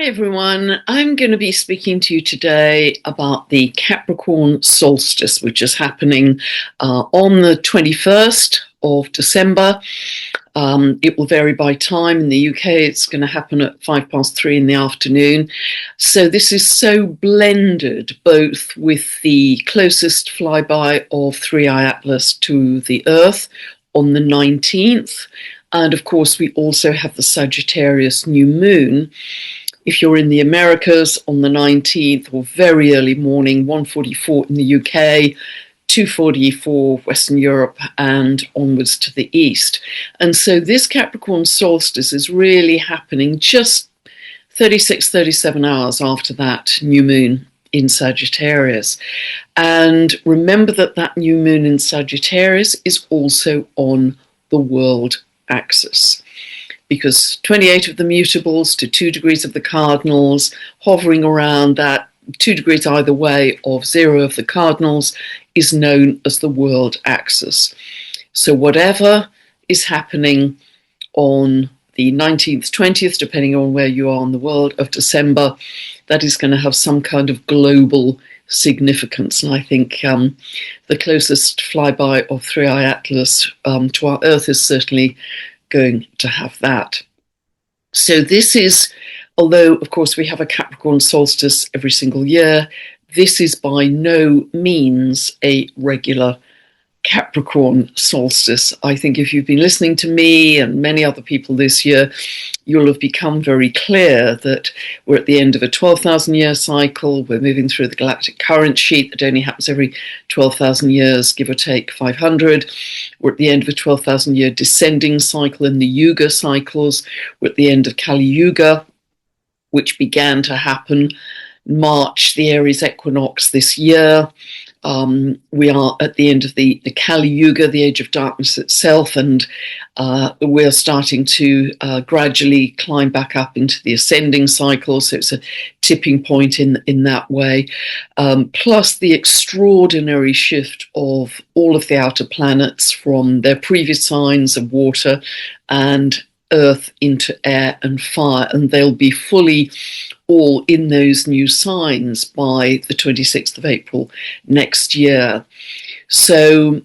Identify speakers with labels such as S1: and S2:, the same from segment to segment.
S1: Hey everyone, I'm going to be speaking to you today about the Capricorn Solstice, which is happening on the 21st of December. It will vary by time. In the UK, it's going to happen at 3:05 in the afternoon. So this is so blended both with the closest flyby of Three Eye Atlas to the Earth on the 19th. And of course, we also have the Sagittarius new moon. If you're in the Americas on the 19th or very early morning, 1:44 in the UK, 2:44 Western Europe and onwards to the east. And so this Capricorn solstice is really happening just 37 hours after that new moon in Sagittarius. And remember that that new moon in Sagittarius is also on the world axis, because 28 of the mutables to 2 degrees of the cardinals, hovering around that 2 degrees either way of 0 of the cardinals, is known as the world axis. So whatever is happening on the 19th, 20th, depending on where you are in the world, of December, that is going to have some kind of global significance. And I think the closest flyby of Three Eye Atlas to our Earth is certainly going to have that. So this is, although of course we have a Capricorn solstice every single year, this is by no means a regular Capricorn solstice. I think if you've been listening to me and many other people this year, you'll have become very clear that we're at the end of a 12,000 year cycle. We're moving through the galactic current sheet that only happens every 12,000 years, give or take 500. We're at the end of a 12,000 year descending cycle in the Yuga cycles. We're at the end of Kali Yuga, which began to happen March, the Aries equinox this year. We are at the end of the Kali Yuga, the age of darkness itself, and we're starting to gradually climb back up into the ascending cycle. So it's a tipping point in that way. Plus the extraordinary shift of all of the outer planets from their previous signs of water and earth into air and fire, and they'll be fully all in those new signs by the 26th of April next year. So,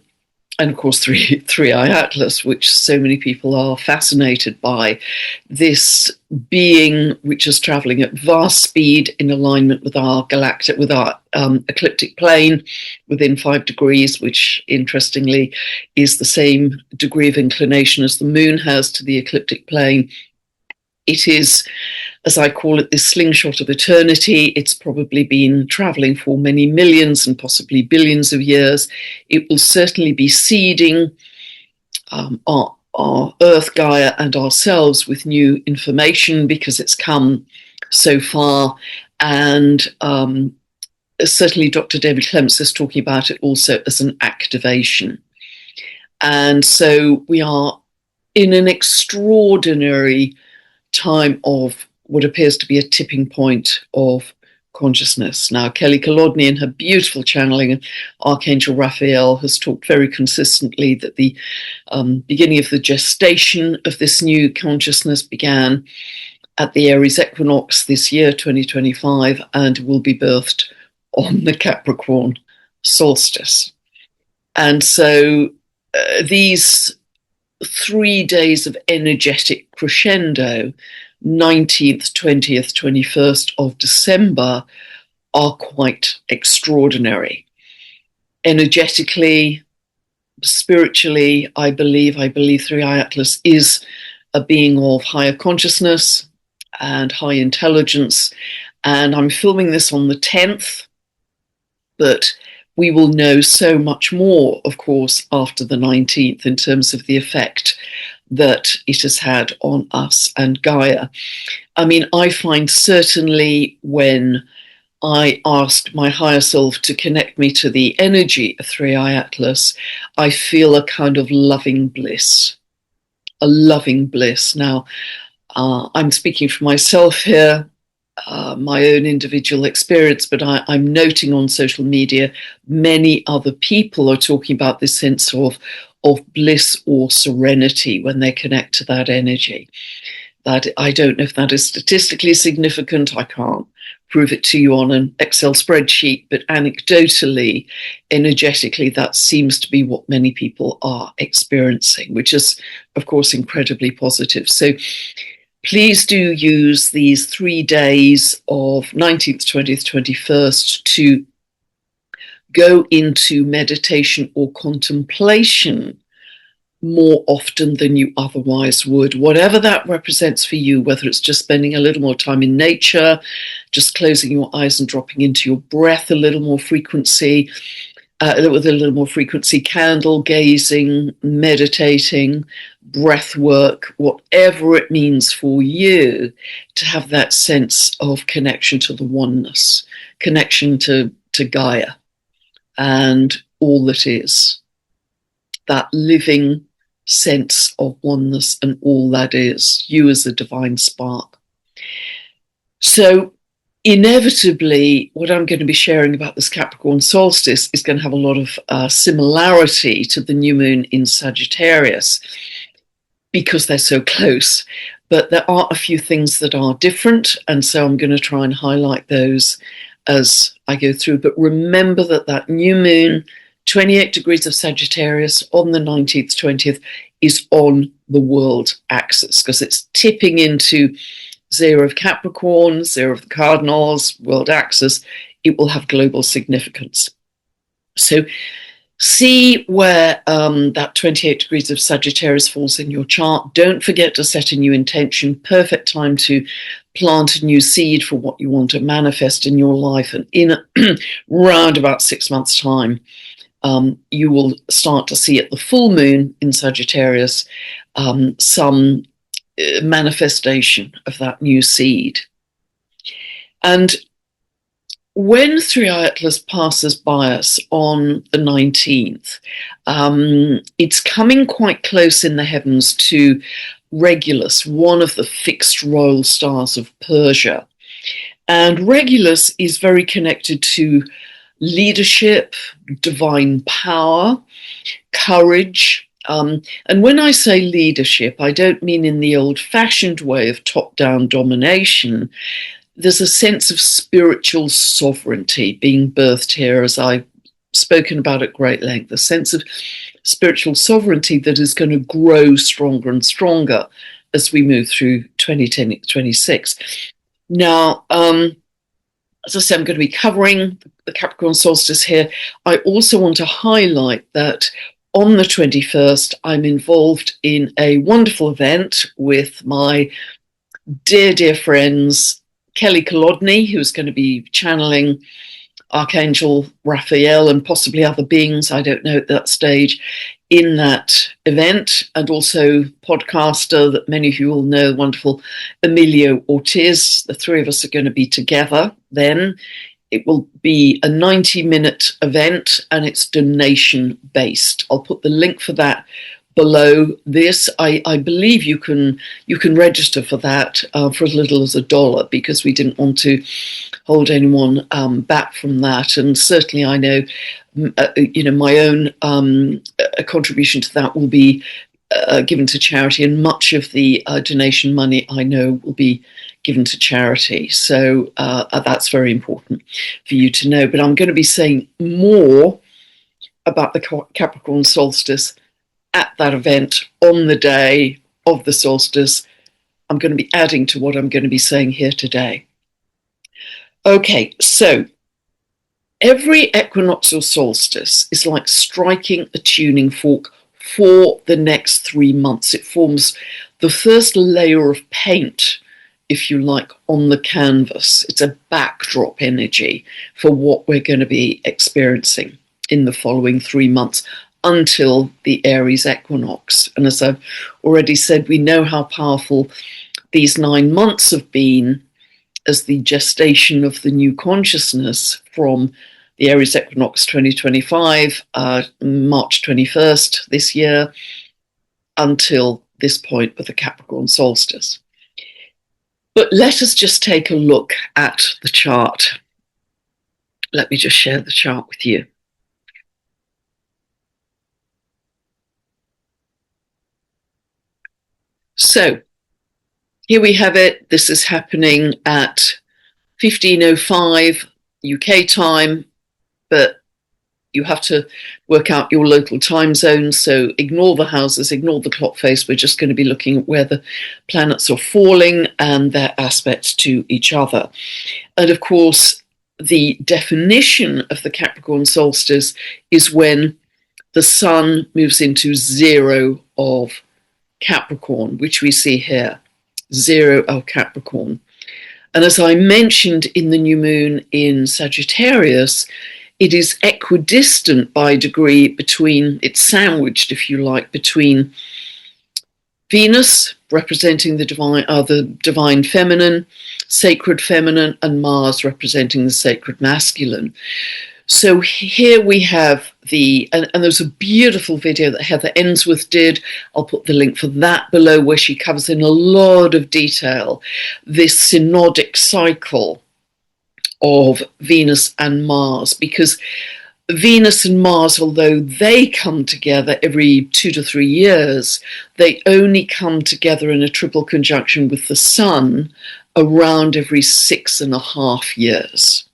S1: and of course, Three Eye Atlas, which so many people are fascinated by, this being which is traveling at vast speed in alignment with our galactic, with our ecliptic plane within 5 degrees, which interestingly is the same degree of inclination as the moon has to the ecliptic plane. It is, as I call it, this slingshot of eternity. It's probably been traveling for many millions and possibly billions of years. It will certainly be seeding our Earth, Gaia, and ourselves with new information because it's come so far. And certainly Dr. David Clements is talking about it also as an activation. And so we are in an extraordinary time of what appears to be a tipping point of consciousness. Now, Kelly Kolodny, in her beautiful channeling of Archangel Raphael, has talked very consistently that the beginning of the gestation of this new consciousness began at the Aries equinox this year, 2025, and will be birthed on the Capricorn solstice. And so these 3 days of energetic crescendo, 19th, 20th, 21st of December, are quite extraordinary. Energetically, spiritually, I believe Three Eye Atlas is a being of higher consciousness and high intelligence. And I'm filming this on the 10th, but we will know so much more, of course, after the 19th in terms of the effect that it has had on us and Gaia. I mean, I find certainly when I ask my higher self to connect me to the energy of Three Eye Atlas, I feel a kind of loving bliss, a loving bliss. Now, I'm speaking for myself here, my own individual experience, but I'm noting on social media many other people are talking about this sense of bliss or serenity when they connect to that energy. That I don't know if that is statistically significant. I can't prove it to you on an Excel spreadsheet, but anecdotally, energetically, that seems to be what many people are experiencing, which is, of course, incredibly positive. So please do use these 3 days of 19th, 20th, 21st to go into meditation or contemplation more often than you otherwise would, whatever that represents for you, whether it's just spending a little more time in nature, just closing your eyes and dropping into your breath a little more frequency, with a little more frequency, candle gazing, meditating, breath work, whatever it means for you to have that sense of connection to the oneness, connection to Gaia and all that is, that living sense of oneness and all that is, you as a divine spark. So inevitably, what I'm going to be sharing about this Capricorn solstice is going to have a lot of similarity to the new moon in Sagittarius because they're so close. But there are a few things that are different, and so I'm going to try and highlight those as I go through. But remember that new moon, 28 degrees of Sagittarius on the 19th, 20th, is on the world axis because it's tipping into 0 of Capricorn, 0 of the Cardinals, world axis. It will have global significance. So see where that 28 degrees of Sagittarius falls in your chart. Don't forget to set a new intention. Perfect time to plant a new seed for what you want to manifest in your life. And in round about 6 months' time, you will start to see at the full moon in Sagittarius some manifestation of that new seed. And when Three Atlas passes by us on the 19th, it's coming quite close in the heavens to Regulus, one of the fixed royal stars of Persia. And Regulus is very connected to leadership, divine power, courage. And when I say leadership, I don't mean in the old-fashioned way of top-down domination. There's a sense of spiritual sovereignty being birthed here, as I've spoken about at great length, a sense of spiritual sovereignty that is going to grow stronger and stronger as we move through 2026. Now, as I said, I'm going to be covering the Capricorn solstice here. I also want to highlight that on the 21st, I'm involved in a wonderful event with my dear friends, Kelly Kolodny, who's going to be channeling Archangel Raphael and possibly other beings, I don't know at that stage, in that event, and also podcaster that many of you will know, wonderful Emilio Ortiz. The three of us are going to be together then. It will be a 90-minute event and it's donation based. I'll put the link for that below this. I believe you can register for that for as little as $1 because we didn't want to hold anyone back from that. And certainly I know, my own contribution to that will be given to charity, and much of the donation money I know will be given to charity. So that's very important for you to know. But I'm going to be saying more about the Capricorn solstice at that event on the day of the solstice. I'm going to be adding to what I'm going to be saying here today. Okay, so every equinoctial solstice is like striking a tuning fork for the next 3 months. It forms the first layer of paint, if you like, on the canvas. It's a backdrop energy for what we're going to be experiencing in the following 3 months until the Aries equinox. And as I've already said, we know how powerful these 9 months have been as the gestation of the new consciousness from the Aries equinox 2025, March 21st this year, until this point with the Capricorn solstice. But let us just take a look at the chart. Let me just share the chart with you. So, here we have it. This is happening at 15:05 UK time, but you have to work out your local time zone. So ignore the houses, ignore the clock face. We're just going to be looking at where the planets are falling and their aspects to each other. And of course, the definition of the Capricorn solstice is when the sun moves into 0 of Capricorn, which we see here, 0 of Capricorn. And as I mentioned in the new moon in Sagittarius, it is equidistant by degree between, it's sandwiched, if you like, between Venus, representing the divine feminine, sacred feminine, and Mars, representing the sacred masculine. So here we have and there's a beautiful video that Heather Ensworth did. I'll put the link for that below, where she covers in a lot of detail this synodic cycle of Venus and Mars, because Venus and Mars, although they come together every 2 to 3 years, they only come together in a triple conjunction with the Sun around every 6.5 years.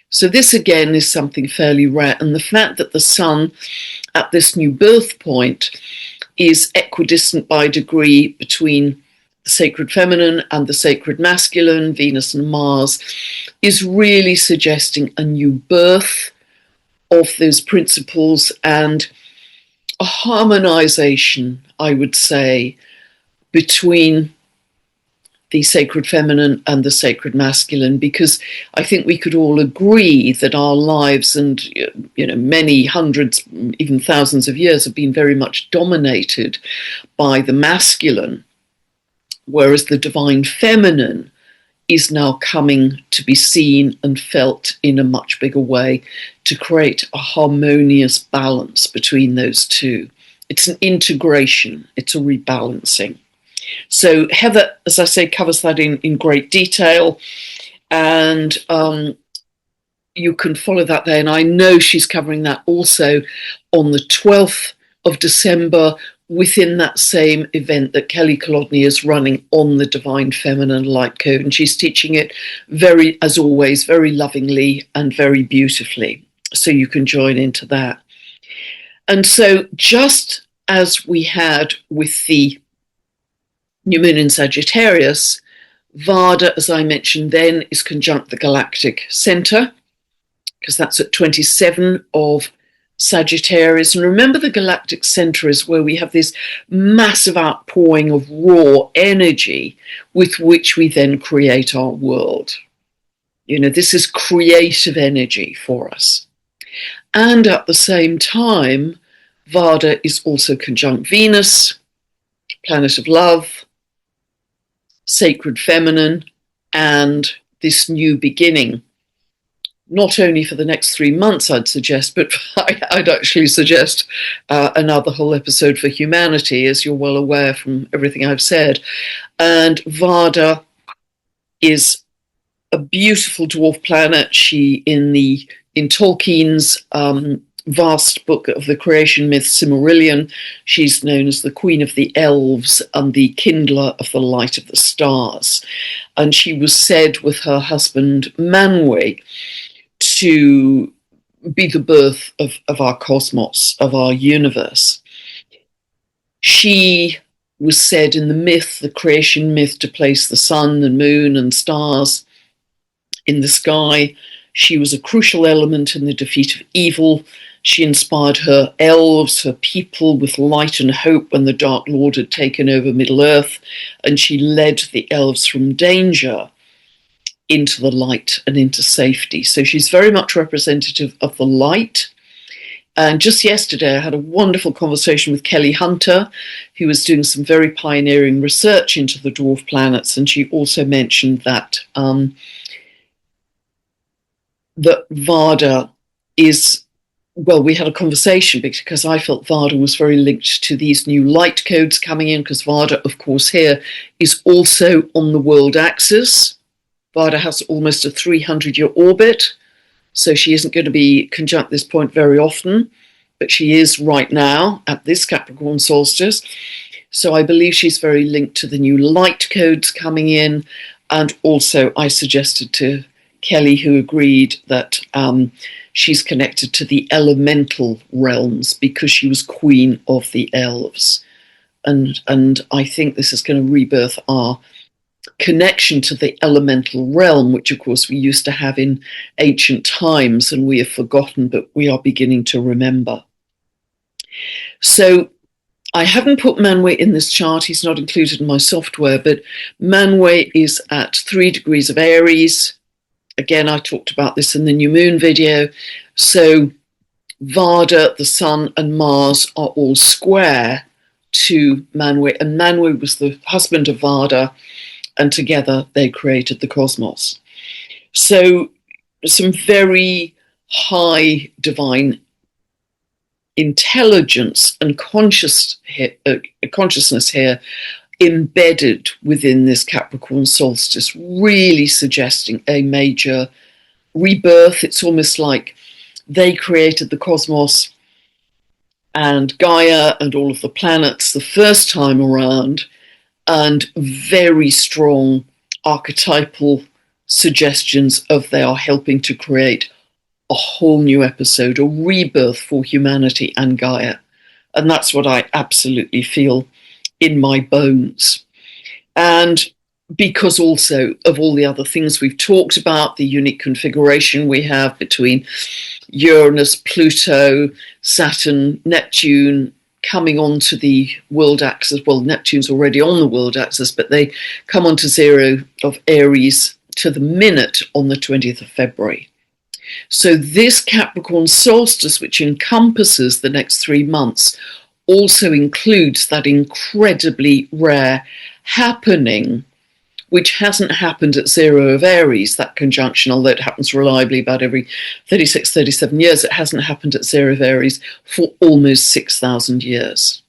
S1: So this again is something fairly rare, and the fact that the Sun at this new birth point is equidistant by degree between the sacred feminine and the sacred masculine, Venus and Mars, is really suggesting a new birth of those principles and a harmonization, I would say, between the sacred feminine and the sacred masculine, because I think we could all agree that our lives and many hundreds, even thousands of years have been very much dominated by the masculine, whereas the divine feminine is now coming to be seen and felt in a much bigger way to create a harmonious balance between those two. It's an integration, it's a rebalancing. So Heather, as I say, covers that in great detail, and you can follow that there. And I know she's covering that also on the 12th of December within that same event that Kelly Kolodny is running on the Divine Feminine Light Code. And she's teaching it very, as always, very lovingly and very beautifully. So you can join into that. And so just as we had with the new moon in Sagittarius, Vada, as I mentioned then, is conjunct the galactic center, because that's at 27 of Sagittarius. And remember, the galactic center is where we have this massive outpouring of raw energy with which we then create our world. This is creative energy for us. And at the same time, Vada is also conjunct Venus, planet of love, sacred feminine, and this new beginning, not only for the next 3 months, I'd suggest, but I'd actually suggest another whole episode for humanity, as you're well aware from everything I've said. And Vada is a beautiful dwarf planet. She, in Tolkien's vast book of the creation myth, Silmarillion, she's known as the Queen of the Elves and the Kindler of the Light of the Stars. And she was said with her husband Manwe to be the birth of our cosmos, of our universe. She was said in the myth, the creation myth, to place the sun and moon and stars in the sky. She was a crucial element in the defeat of evil. She inspired her elves, her people, with light and hope when the Dark Lord had taken over Middle-earth, and she led the elves from danger into the light and into safety. So she's very much representative of the light. And just yesterday, I had a wonderful conversation with Kelly Hunter, who was doing some very pioneering research into the dwarf planets, and she also mentioned that that Vada is, well, we had a conversation because I felt Vada was very linked to these new light codes coming in, because Vada, of course, here is also on the world axis. Vada has almost a 300-year orbit, so she isn't going to be conjunct this point very often, but she is right now at this Capricorn solstice. So I believe she's very linked to the new light codes coming in. And also I suggested to Kelly, who agreed, that she's connected to the elemental realms because she was queen of the elves. And I think this is going to rebirth our connection to the elemental realm, which of course we used to have in ancient times and we have forgotten, but we are beginning to remember. So I haven't put Manwë in this chart. He's not included in my software, but Manwë is at 3 degrees of Aries. Again, I talked about this in the new moon video. So Vada, the sun, and Mars are all square to Manwë, and Manwë was the husband of Vada, and together they created the cosmos. So some very high divine intelligence and consciousness here embedded within this Capricorn solstice, really suggesting a major rebirth. It's almost like they created the cosmos and Gaia and all of the planets the first time around, and very strong archetypal suggestions of they are helping to create a whole new episode, a rebirth for humanity and Gaia. And that's what I absolutely feel in my bones. And because also of all the other things we've talked about, the unique configuration we have between Uranus, Pluto, Saturn, Neptune coming onto the world axis. Well, Neptune's already on the world axis, but they come onto 0 of Aries to the minute on the 20th of February. So this Capricorn solstice, which encompasses the next 3 months, also includes that incredibly rare happening, which hasn't happened at 0 of Aries, that conjunction, although it happens reliably about every 36, 37 years. It hasn't happened at 0 of Aries for almost 6,000 years.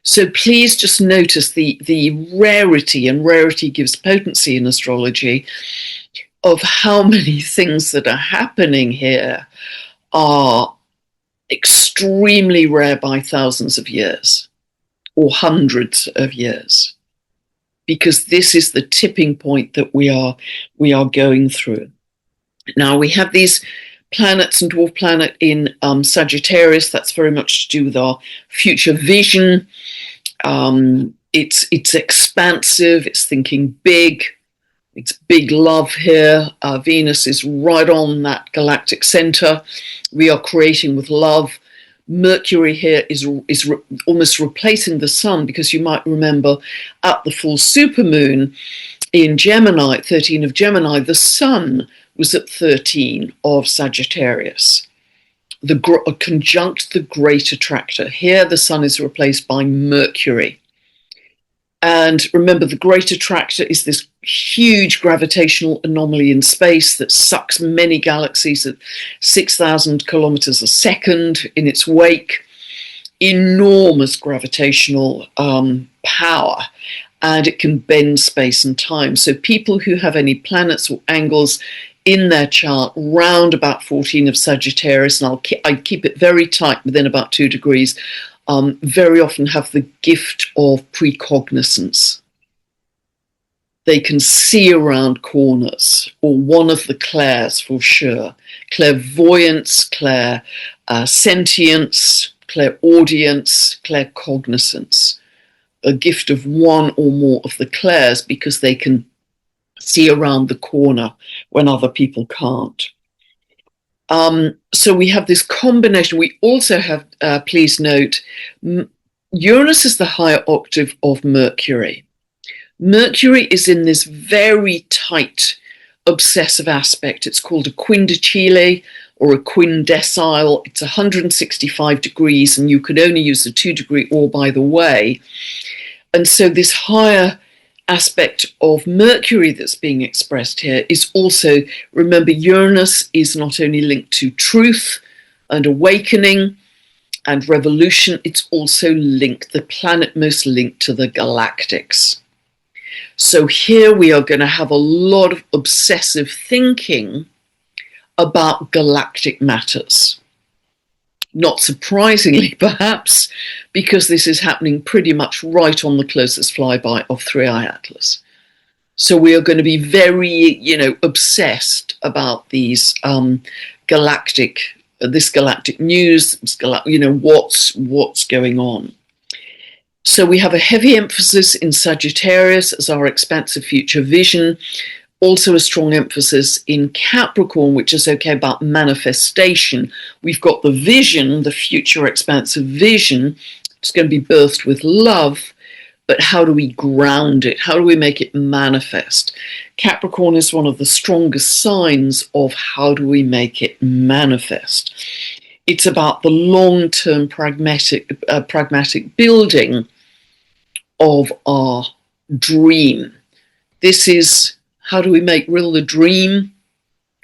S1: So please just notice the rarity, and rarity gives potency in astrology, of how many things that are happening here are extremely rare by thousands of years or hundreds of years, because this is the tipping point that we are going through. Now we have these planets and dwarf planet in Sagittarius. That's very much to do with our future vision. It's expansive, it's thinking big, it's big love here. Venus is right on that galactic center. We are creating with love. Mercury here is almost replacing the sun, because you might remember at the full supermoon in Gemini, 13 of Gemini, the sun was at 13 of Sagittarius, conjunct the great attractor. Here the sun is replaced by Mercury. And remember, the great attractor is this huge gravitational anomaly in space that sucks many galaxies at 6,000 kilometers a second in its wake. Enormous gravitational power, and it can bend space and time. So people who have any planets or angles in their chart round about 14 of Sagittarius, and I keep it very tight within about 2 degrees, very often have the gift of precognizance. They can see around corners, or one of the clairs for sure. Clairvoyance, sentience, clairaudience, claircognizance. A gift of one or more of the clairs, because they can see around the corner when other people can't. So we have this combination. We also have, please note, Uranus is the higher octave of Mercury. Mercury is in this very tight obsessive aspect. It's called a quindecile or a quindecile. It's 165 degrees, and you can only use the 2 degree or by the way. And so this higher aspect of Mercury that's being expressed here is also, remember, Uranus is not only linked to truth and awakening and revolution, it's also linked, the planet most linked to the galactics. So here we are going to have a lot of obsessive thinking about galactic matters. Not surprisingly, perhaps, because this is happening pretty much right on the closest flyby of 3i Atlas. So we are going to be very, obsessed about these galactic news, what's going on. So we have a heavy emphasis in Sagittarius as our expansive future vision. Also a strong emphasis in Capricorn, which is about manifestation. We've got the vision, the future expansive vision. It's going to be birthed with love, but how do we ground it? How do we make it manifest? Capricorn is one of the strongest signs of how do we make it manifest. It's about the long-term pragmatic building of our dream. This is how do we make real the dream?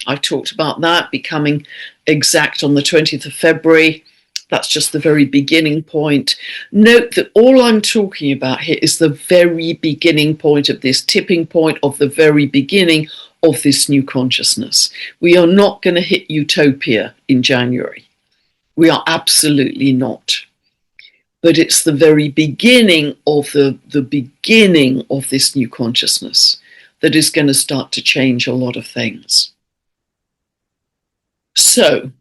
S1: I've talked about that, becoming exact on the 20th of February. That's just the very beginning point. Note that all I'm talking about here is the very beginning point of this tipping point, of the very beginning of this new consciousness. We are not going to hit utopia in January. We are absolutely not. But it's the very beginning of the beginning of this new consciousness that is going to start to change a lot of things. So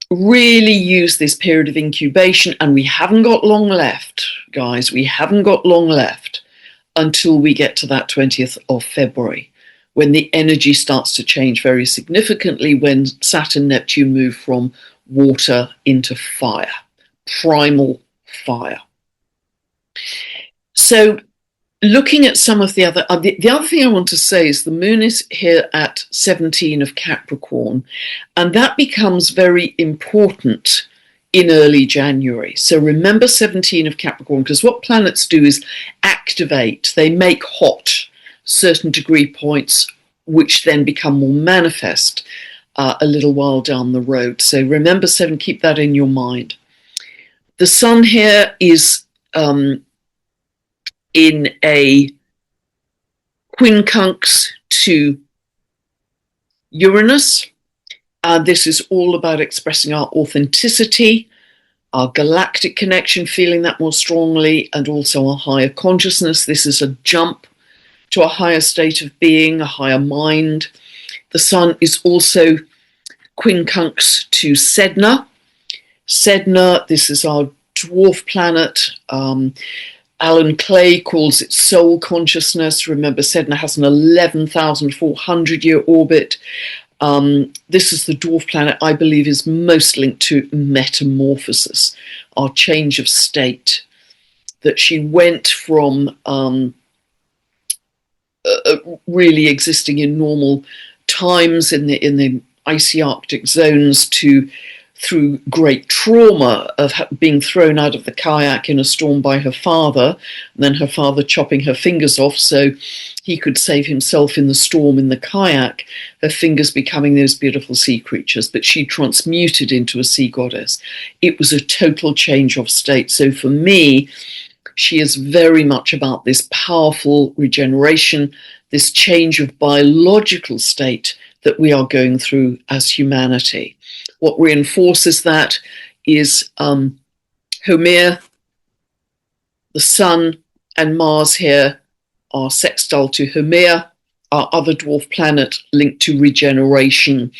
S1: really use this period of incubation, and we haven't got long left, guys. We haven't got long left until we get to that 20th of February, when the energy starts to change very significantly, when Saturn, Neptune move from water into fire, primal fire. So looking at some of the other thing I want to say is the moon is here at 17 of Capricorn, and that becomes very important in early January. So remember 17 of Capricorn, because what planets do is activate, they make hot certain degree points, which then become more manifest a little while down the road. So remember 7, keep that in your mind. The sun here is in a quincunx to Uranus. This is all about expressing our authenticity, our galactic connection, feeling that more strongly, and also our higher consciousness. This is a jump to a higher state of being, a higher mind. The sun is also quincunx to Sedna. Sedna, this is our dwarf planet. Alan Clay calls it soul consciousness. Remember, Sedna has an 11,400-year orbit. This is the dwarf planet I believe is most linked to metamorphosis, our change of state, that she went from really existing in normal times in the icy Arctic zones to through great trauma of being thrown out of the kayak in a storm by her father, and then her father chopping her fingers off so he could save himself in the storm in the kayak, her fingers becoming those beautiful sea creatures, but she transmuted into a sea goddess. It was a total change of state. So for me, she is very much about this powerful regeneration, this change of biological state that we are going through as humanity. What reinforces that is Homer, the Sun and Mars here are sextile to Homer, our other dwarf planet linked to regeneration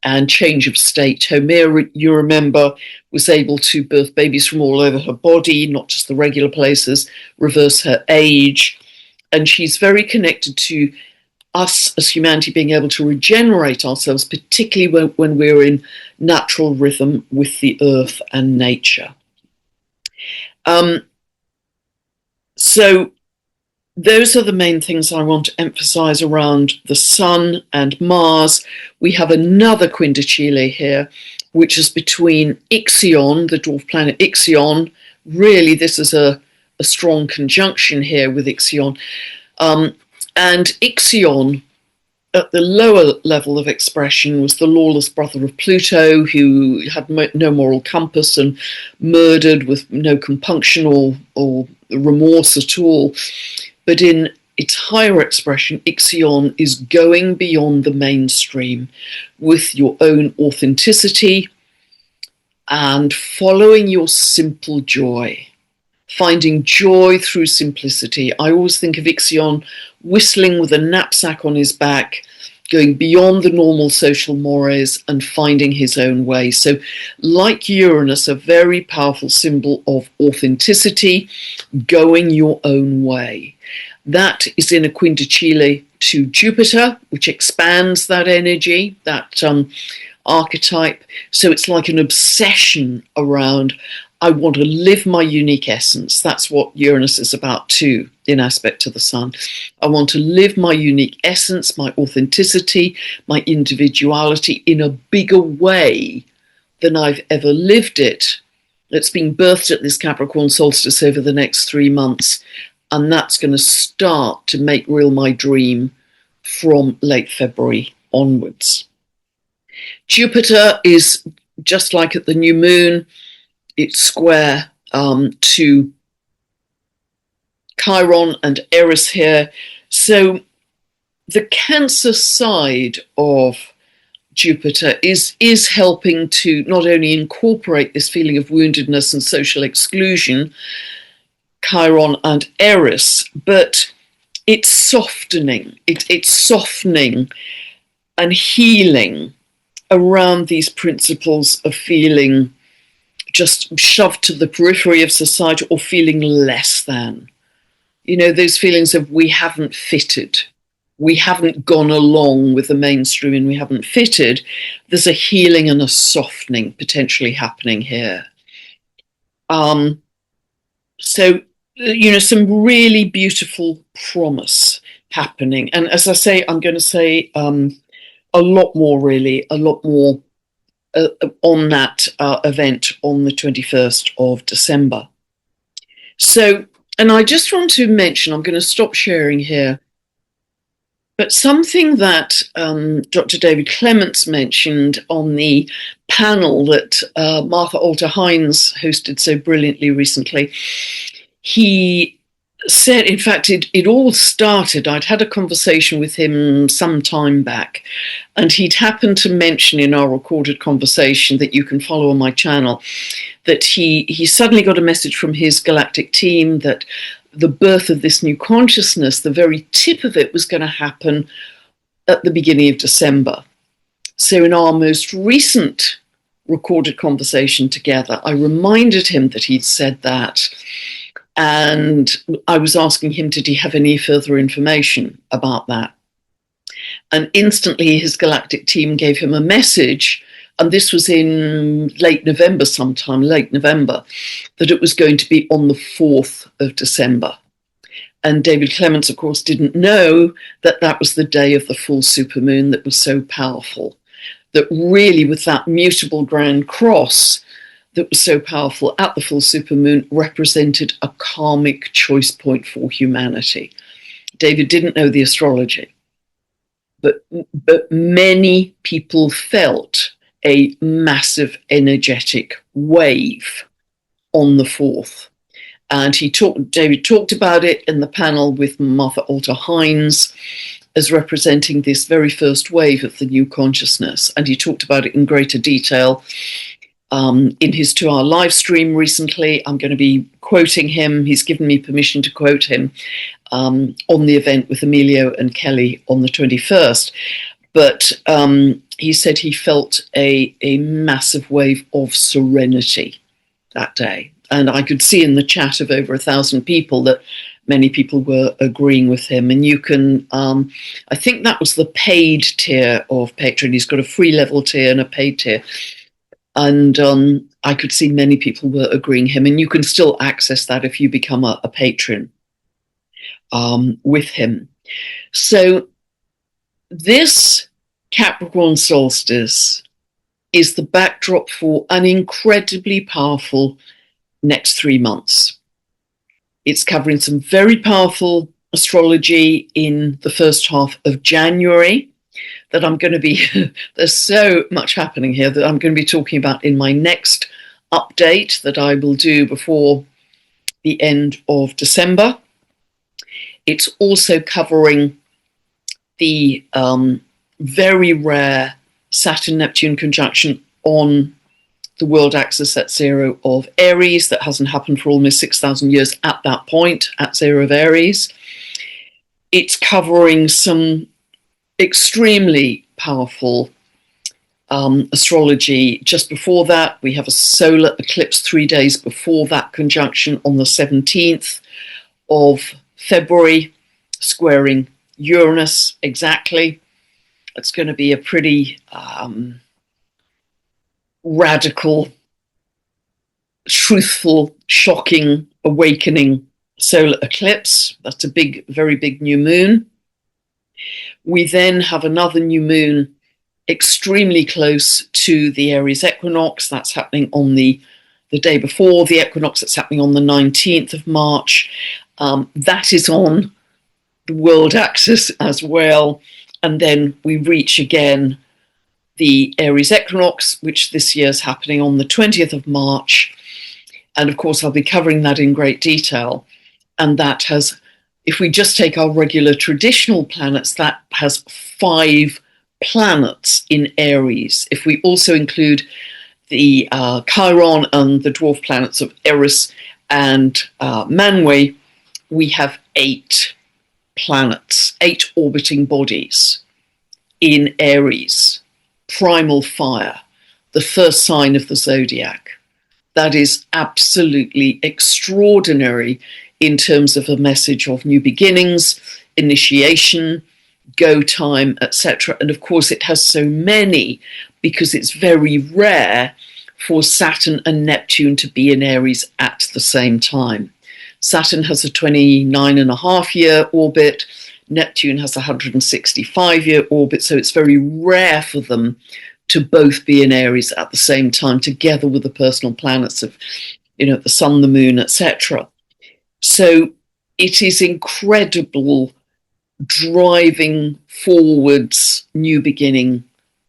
S1: and change of state. Homer, you remember, was able to birth babies from all over her body, not just the regular places, reverse her age. And she's very connected to us as humanity being able to regenerate ourselves, particularly when we're in natural rhythm with the earth and nature. So those are the main things I want to emphasize around the Sun and Mars. We have another quindecile here, which is between Ixion, the dwarf planet Ixion. Really, this is a strong conjunction here with Ixion. And Ixion, at the lower level of expression, was the lawless brother of Pluto, who had no moral compass and murdered with no compunction or remorse at all. But in its higher expression, Ixion is going beyond the mainstream with your own authenticity and following your simple joy, finding joy through simplicity. I always think of Ixion whistling with a knapsack on his back, going beyond the normal social mores and finding his own way. So, like Uranus, a very powerful symbol of authenticity, going your own way. That is in a quindecile to Jupiter, which expands that energy, that archetype. So it's like an obsession around, I want to live my unique essence. That's what Uranus is about too, in aspect to the Sun. I want to live my unique essence, my authenticity, my individuality in a bigger way than I've ever lived it. It's being birthed at this Capricorn solstice over the next 3 months. And that's going to start to make real my dream from late February onwards. Jupiter is just like at the new moon, it's square to Chiron and Eris here. So the Cancer side of Jupiter is helping to not only incorporate this feeling of woundedness and social exclusion, Chiron and Eris, but it's softening. It's softening and healing around these principles of feeling just shoved to the periphery of society or feeling less than. You know, those feelings of we haven't fitted, we haven't gone along with the mainstream and we haven't fitted. There's a healing and a softening potentially happening here. So, you know, some really beautiful promise happening. And as I say, I'm going to say a lot more on that event on the 21st of December. So, and I just want to mention, I'm going to stop sharing here, but something that Dr. David Clements mentioned on the panel that Martha Alter-Hines hosted so brilliantly recently, he said, in fact, it all started, I'd had a conversation with him some time back, and he'd happened to mention in our recorded conversation that you can follow on my channel, that he suddenly got a message from his galactic team that the birth of this new consciousness, the very tip of it was going to happen at the beginning of December. So in our most recent recorded conversation together, I reminded him that he'd said that. And I was asking him, did he have any further information about that? And instantly his galactic team gave him a message, and this was in late November, that it was going to be on the 4th of December. And David Clements, of course, didn't know that that was the day of the full supermoon that was so powerful, that really with that mutable grand cross that was so powerful at the full supermoon represented a karmic choice point for humanity. David didn't know the astrology, but many people felt a massive energetic wave on the 4th. And David talked about it in the panel with Martha Alter-Hines as representing this very first wave of the new consciousness. And he talked about it in greater detail in his 2-hour live stream recently. I'm going to be quoting him. He's given me permission to quote him on the event with Emilio and Kelly on the 21st. But he said he felt a massive wave of serenity that day. And I could see in the chat of over 1,000 people that many people were agreeing with him. And you can, I think that was the paid tier of Patreon. He's got a free level tier and a paid tier. And I could see many people were agreeing him. And you can still access that if you become a patron with him. So this Capricorn solstice is the backdrop for an incredibly powerful next 3 months. It's covering some very powerful astrology in the first half of January that I'm going to be, there's so much happening here that I'm going to be talking about in my next update that I will do before the end of December. It's also covering the very rare Saturn-Neptune conjunction on the world axis at 0 of Aries. That hasn't happened for almost 6,000 years at that point, at 0 of Aries. It's covering some extremely powerful astrology. Just before that, we have a solar eclipse 3 days before that conjunction on the 17th of February, squaring Uranus exactly. It's going to be a pretty radical, truthful, shocking, awakening solar eclipse. That's a big, very big new moon. We then have another new moon extremely close to the Aries equinox. That's happening on the day before the equinox. It's happening on the 19th of March. That is on the world axis as well. And then we reach again the Aries equinox, which this year is happening on the 20th of March. And of course, I'll be covering that in great detail. And that has, if we just take our regular traditional planets, that has 5 planets in Aries. If we also include the Chiron and the dwarf planets of Eris and Manwë, we have 8 planets, 8 orbiting bodies in Aries. Primal fire, the first sign of the zodiac. That is absolutely extraordinary in terms of a message of new beginnings, initiation, go time, etc. And of course, it has so many because it's very rare for Saturn and Neptune to be in Aries at the same time. Saturn has a 29.5-year orbit. Neptune has a 165-year orbit, so it's very rare for them to both be in Aries at the same time, together with the personal planets of, the sun, the moon, etc. So it is incredible driving forwards, new beginning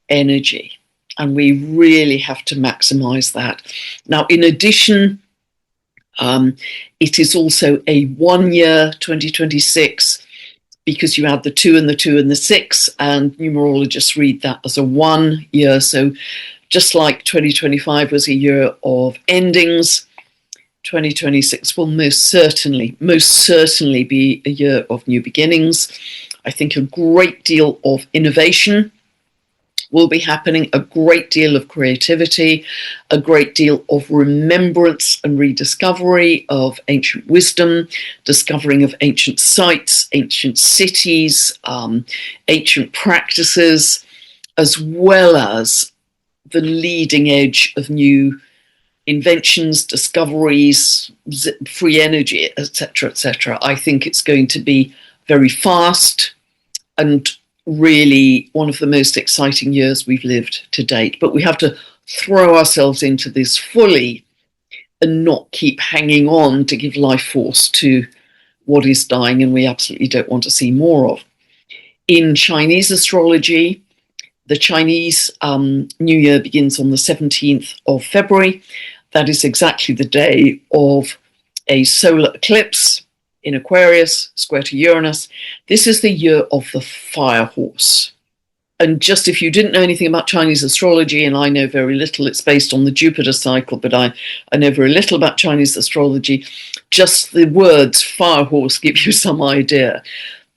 S1: energy, and we really have to maximize that. Now, in addition, it is a 1 year, 2026, because you add the 2 and the 2 and the 6, and numerologists read that as a 1 year. So just like 2025 was a year of endings, 2026 will most certainly be a year of new beginnings. I think a great deal of innovation will be happening, a great deal of creativity, a great deal of remembrance and rediscovery of ancient wisdom, discovering of ancient sites, ancient cities, ancient practices, as well as the leading edge of new inventions, discoveries, free energy, etc., etc. I think it's going to be very fast and really one of the most exciting years we've lived to date. But we have to throw ourselves into this fully and not keep hanging on to give life force to what is dying and we absolutely don't want to see more of. In Chinese astrology, the Chinese New Year begins on the 17th of February. That is exactly the day of a solar eclipse in Aquarius, square to Uranus. This is the year of the fire horse. And just if you didn't know anything about Chinese astrology, and I know very little, it's based on the Jupiter cycle, but I know very little about Chinese astrology, just the words fire horse give you some idea.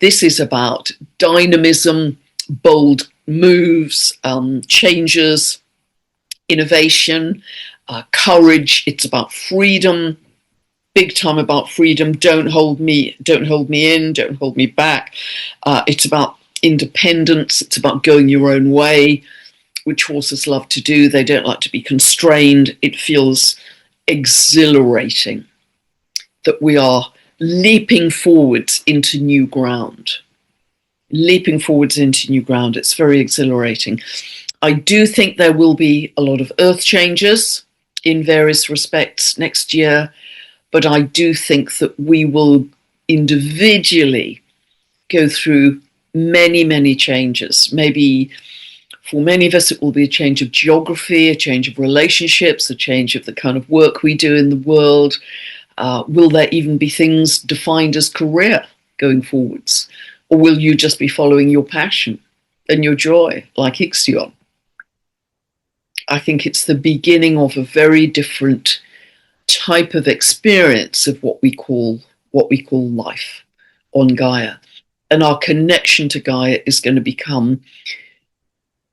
S1: This is about dynamism, bold moves, changes, innovation, courage. It's about freedom, big time about freedom. Don't hold me in, don't hold me back. It's about independence. It's about going your own way, which horses love to do. They don't like to be constrained. It feels exhilarating that we are leaping forwards into new ground. Leaping forwards into new ground. It's very exhilarating. I do think there will be a lot of earth changes in various respects next year, but I do think that we will individually go through many, many changes. Maybe for many of us, it will be a change of geography, a change of relationships, a change of the kind of work we do in the world. Will there even be things defined as career going forwards? Or will you just be following your passion and your joy like Ixion? I think it's the beginning of a very different type of experience of what we call life on Gaia. And our connection to Gaia is going to become,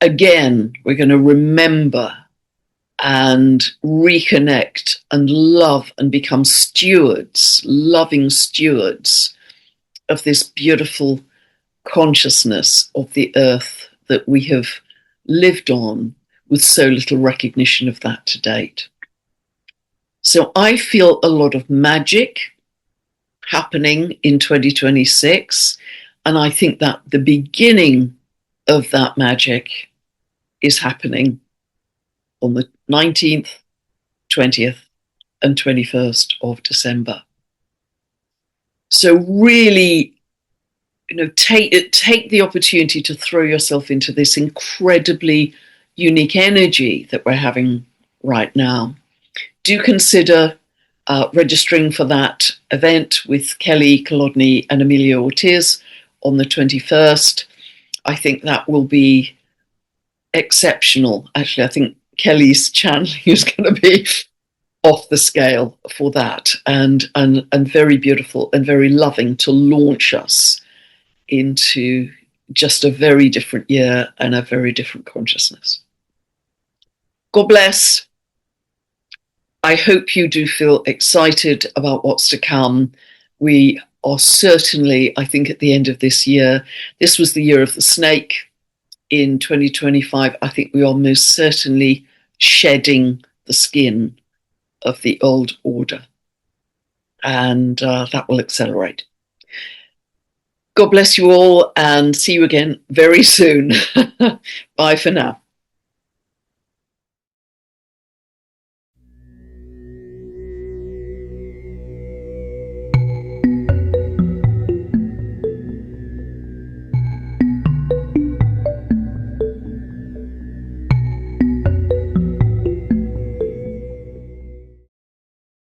S1: again, we're going to remember and reconnect and love and become stewards, loving stewards of this beautiful consciousness of the earth that we have lived on with so little recognition of that to date. So I feel a lot of magic happening in 2026. And I think that the beginning of that magic is happening on the 19th, 20th, and 21st of December. So really, take the opportunity to throw yourself into this incredibly unique energy that we're having right now. Do consider registering for that event with Kelly Kolodny and Amelia Ortiz on the 21st. I think that will be exceptional. Actually, I think Kelly's channeling is going to be off the scale for that, and very beautiful and very loving to launch us into just a very different year and a very different consciousness. God bless. I hope you do feel excited about what's to come. We are certainly, I think, at the end of this year, this was the year of the snake. In 2025, I think we are most certainly shedding the skin of the old order, and that will accelerate. God bless you all, and see you again very soon. Bye for now.